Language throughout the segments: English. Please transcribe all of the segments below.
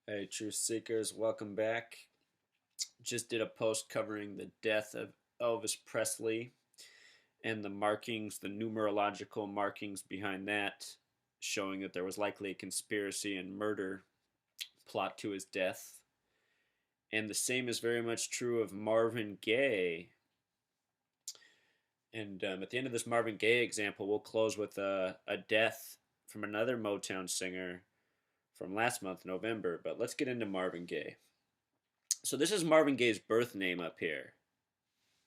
Hey, Truth Seekers, welcome back. Just did a post covering the death of Elvis Presley and the markings, the numerological markings behind that, showing that there was likely a conspiracy and murder plot to his death. And the same is very much true of Marvin Gaye. And at the end of this Marvin Gaye example, we'll close with a death from another Motown singer from last month, November. But let's get into Marvin Gaye. So this is Marvin Gaye's birth name up here.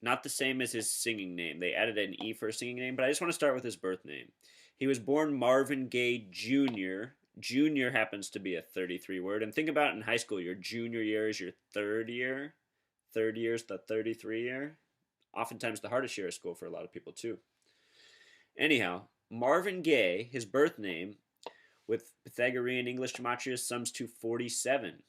Not the same as his singing name. They added an E for a singing name, but I just want to start with his birth name. He was born Marvin Gaye Jr. Junior happens to be a 33 word. And think about it in high school. Your junior year is your third year. Third year is the 33 year. Oftentimes the hardest year of school for a lot of people, too. Anyhow, Marvin Gaye, his birth name, with Pythagorean English gematria, sums to 47.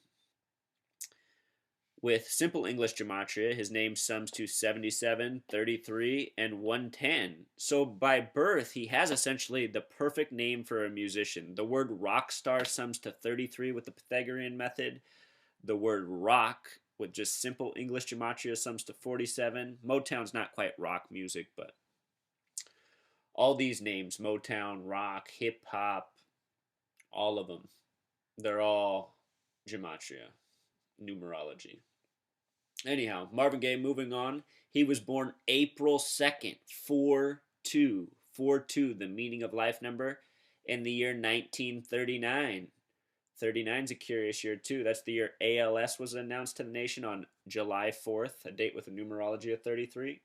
With simple English gematria, his name sums to 77, 33, and 110. So by birth, he has essentially the perfect name for a musician. The word rock star sums to 33 with the Pythagorean method. The word rock with just simple English gematria sums to 47. Motown's not quite rock music, but all these names, Motown, rock, hip hop, all of them, they're all gematria, numerology. Anyhow, Marvin Gaye, moving on. He was born April 2nd, 4-2. 4-2, the meaning of life number, in the year 1939. 39 is a curious year, too. That's the year ALS was announced to the nation on July 4th, a date with a numerology of 33.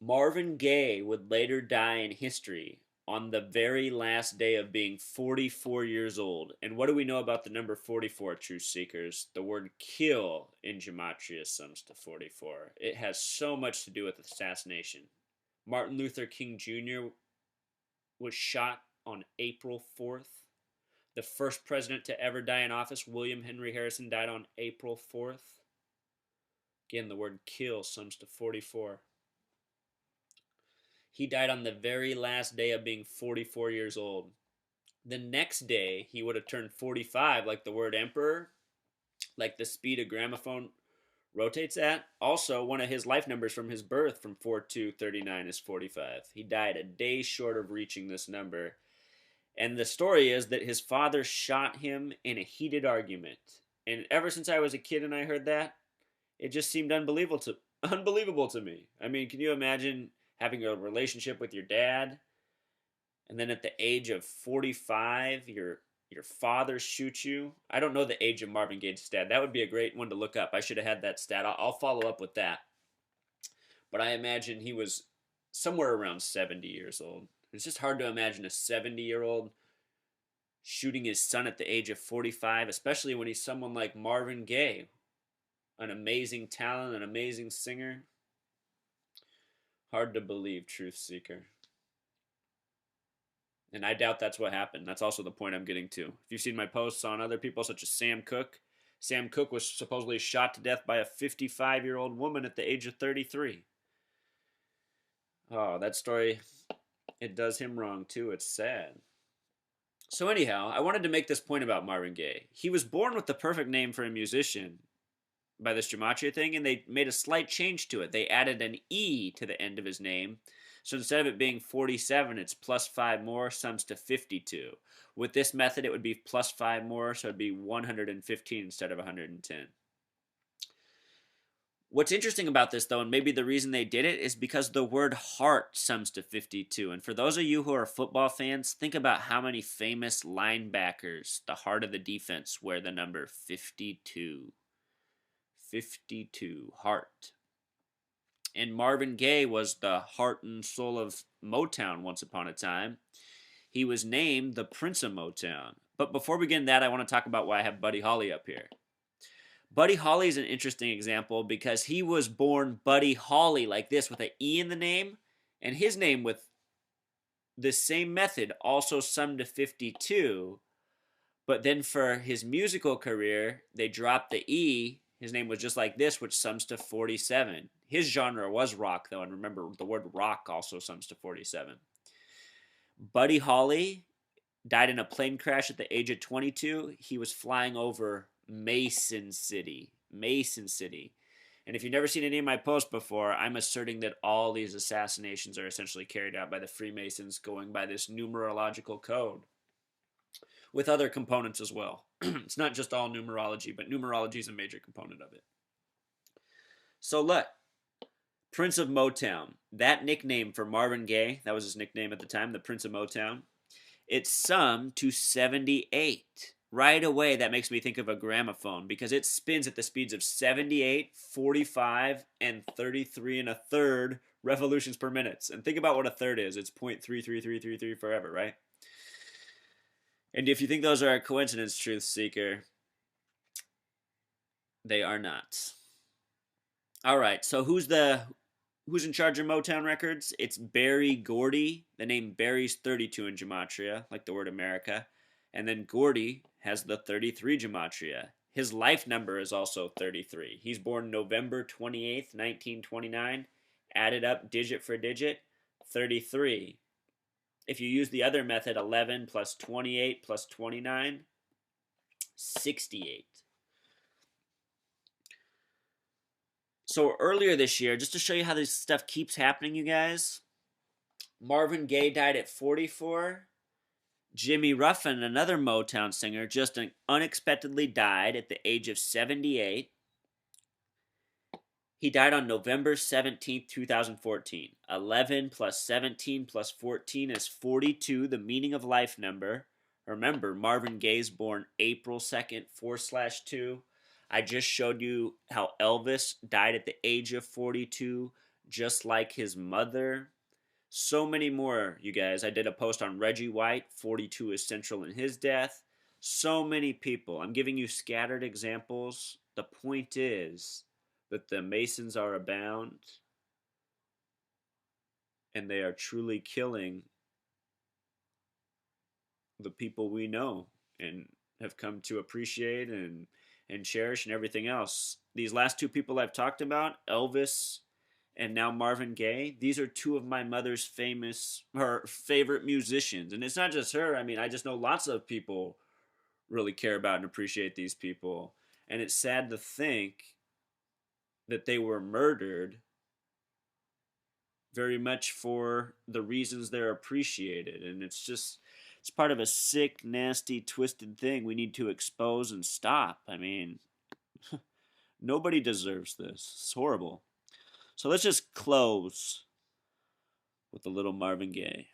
Marvin Gaye would later die in history on the very last day of being 44 years old. And what do we know about the number 44, Truth Seekers? The word kill in Gematria sums to 44. It has so much to do with assassination. Martin Luther King Jr. was shot on April 4th. The first president to ever die in office, William Henry Harrison, died on April 4th. Again, the word kill sums to 44. He died on the very last day of being 44 years old. The next day, he would have turned 45, like the word emperor, like the speed a gramophone rotates at. Also, one of his life numbers from his birth, from 4-2-39, is 45. He died a day short of reaching this number. And the story is that his father shot him in a heated argument. And ever since I was a kid and I heard that, it just seemed unbelievable to me. I mean, can you imagine having a relationship with your dad, and then at the age of 45, your father shoots you? I don't know the age of Marvin Gaye's dad. That would be a great one to look up. I should have had that stat. I'll follow up with that. But I imagine he was somewhere around 70 years old. It's just hard to imagine a 70-year-old shooting his son at the age of 45, especially when he's someone like Marvin Gaye, an amazing talent, an amazing singer. Hard to believe, Truth Seeker. And I doubt that's what happened. That's also the point I'm getting to. If you've seen my posts on other people, such as Sam Cooke was supposedly shot to death by a 55-year-old woman at the age of 33. Oh, that story, it does him wrong, too. It's sad. So anyhow, I wanted to make this point about Marvin Gaye. He was born with the perfect name for a musician by this gematria thing, and they made a slight change to it. They added an E to the end of his name. So instead of it being 47, it's plus 5 more, sums to 52. With this method, it would be plus 5 more, so it'd be 115 instead of 110. What's interesting about this, though, and maybe the reason they did it, is because the word heart sums to 52. And for those of you who are football fans, think about how many famous linebackers, the heart of the defense, wear the number 52. 52, heart. And Marvin Gaye was the heart and soul of Motown once upon a time. He was named the Prince of Motown. But before we get into that, I want to talk about why I have Buddy Holly up here. Buddy Holly is an interesting example because he was born Buddy Holly like this with an E in the name, and his name with the same method also summed to 52. But then for his musical career, they dropped the E. His name was just like this, which sums to 47. His genre was rock, though, and remember, the word rock also sums to 47. Buddy Holly died in a plane crash at the age of 22. He was flying over Mason City. Mason City. And if you've never seen any of my posts before, I'm asserting that all these assassinations are essentially carried out by the Freemasons going by this numerological code with other components as well. It's not just all numerology, but numerology is a major component of it. So look, Prince of Motown, that nickname for Marvin Gaye, that was his nickname at the time, the Prince of Motown, it summed to 78. Right away, that makes me think of a gramophone because it spins at the speeds of 78, 45, and 33 and a third revolutions per minute. And think about what a third is. It's 0.33333 forever, right? And if you think those are a coincidence, truth seeker, they are not. All right, so who's in charge of Motown Records? It's Berry Gordy. The name Berry's 32 in gematria, like the word America. And then Gordy has the 33 gematria. His life number is also 33. He's born November 28th, 1929. Added up digit for digit, 33. If you use the other method, 11 plus 28 plus 29, 68. So earlier this year, just to show you how this stuff keeps happening, you guys, Marvin Gaye died at 44. Jimmy Ruffin, another Motown singer, just unexpectedly died at the age of 78. He died on November 17th, 2014. 11 plus 17 plus 14 is 42, the meaning of life number. Remember, Marvin Gaye's born April 2nd, 4/2. I just showed you how Elvis died at the age of 42, just like his mother. So many more, you guys. I did a post on Reggie White. 42 is central in his death. So many people. I'm giving you scattered examples. The point is that the Masons are abound, and they are truly killing the people we know and have come to appreciate and cherish and everything else. These last two people I've talked about, Elvis and now Marvin Gaye, these are two of my mother's favorite musicians. And it's not just her. I mean, I just know lots of people really care about and appreciate these people. And it's sad to think that they were murdered very much for the reasons they're appreciated. And it's part of a sick, nasty, twisted thing we need to expose and stop. I mean, nobody deserves this. It's horrible. So let's just close with a little Marvin Gaye.